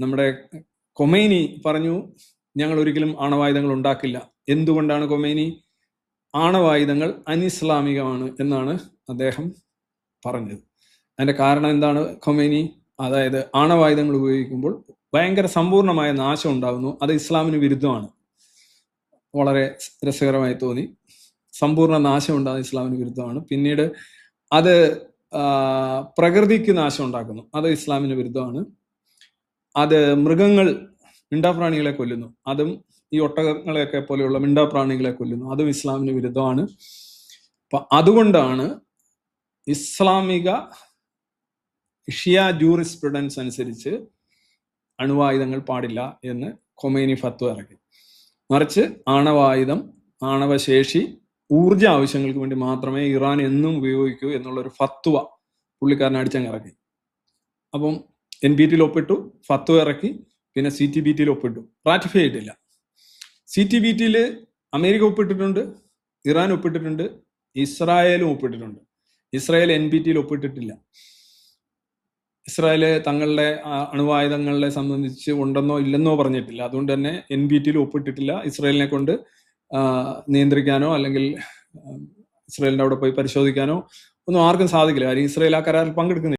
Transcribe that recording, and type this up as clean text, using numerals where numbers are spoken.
നമ്മുടെ കൊമൈനി പറഞ്ഞു ഞങ്ങൾ ഒരിക്കലും ആണവായുധങ്ങൾ ഉണ്ടാക്കില്ല. എന്തുകൊണ്ടാണ് കൊമൈനി? ആണവായുധങ്ങൾ അനിസ്ലാമികമാണ് എന്നാണ് അദ്ദേഹം പറഞ്ഞത്. അതിന്റെ കാരണം എന്താണ്? ഖൊമൈനി അതായത് ആണവായുധങ്ങൾ ഉപയോഗിക്കുമ്പോൾ ഭയങ്കര സമ്പൂർണമായ നാശം ഉണ്ടാകുന്നു, അത് ഇസ്ലാമിന് വിരുദ്ധമാണ്. വളരെ രസകരമായി തോന്നി. സമ്പൂർണ്ണ നാശം ഉണ്ടാകുന്ന ഇസ്ലാമിന് വിരുദ്ധമാണ്. പിന്നീട് അത് പ്രകൃതിക്ക് നാശം ഉണ്ടാക്കുന്നു, അത് ഇസ്ലാമിന് വിരുദ്ധമാണ്. അത് മൃഗങ്ങൾ, മിണ്ടാപ്രാണികളെ കൊല്ലുന്നു, അതും ഈ ഒട്ടകങ്ങളെയൊക്കെ പോലെയുള്ള മിണ്ടാപ്രാണികളെ കൊല്ലുന്നു, അതും ഇസ്ലാമിന് വിരുദ്ധമാണ്. അപ്പൊ അതുകൊണ്ടാണ് ഇസ്ലാമിക ഷിയ ജൂറിസ്പ്രുഡൻസ് അനുസരിച്ച് അണുവായുധങ്ങൾ പാടില്ല എന്ന് ഖൊമൈനി ഫത്വ ഇറക്കി. മറിച്ച് ആണവായുധം, ആണവശേഷി ഊർജ ആവശ്യങ്ങൾക്ക് വേണ്ടി മാത്രമേ ഇറാൻ എന്നും ഉപയോഗിക്കൂ എന്നുള്ളൊരു ഫത്വ പുള്ളിക്കാരൻ അടിച്ചങ്ങ് ഇറക്കി. അപ്പം NPT ഒപ്പിട്ടു, ഫത്വ ഇറക്കി, പിന്നെ CTBT ഒപ്പിട്ടു. റാറ്റിഫൈ ചെയ്തിട്ടില്ല. CTBT അമേരിക്ക ഒപ്പിട്ടിട്ടുണ്ട്, ഇറാൻ ഒപ്പിട്ടിട്ടുണ്ട്, ഇസ്രായേലും ഒപ്പിട്ടിട്ടുണ്ട്. ഇസ്രായേൽ NPT ഒപ്പിട്ടിട്ടില്ല. ഇസ്രായേല് തങ്ങളുടെ അണുവായുധങ്ങളെ സംബന്ധിച്ച് ഉണ്ടെന്നോ ഇല്ലെന്നോ പറഞ്ഞിട്ടില്ല. അതുകൊണ്ട് തന്നെ NPT ഒപ്പിട്ടിട്ടില്ല. ഇസ്രായേലിനെ കൊണ്ട് നിയന്ത്രിക്കാനോ അല്ലെങ്കിൽ ഇസ്രായേലിന്റെ അവിടെ പോയി പരിശോധിക്കാനോ ഒന്നും ആർക്കും സാധിക്കില്ല. കാര്യം ഇസ്രായേൽ ആ കരാറിൽ പങ്കെടുക്കുന്നില്ല.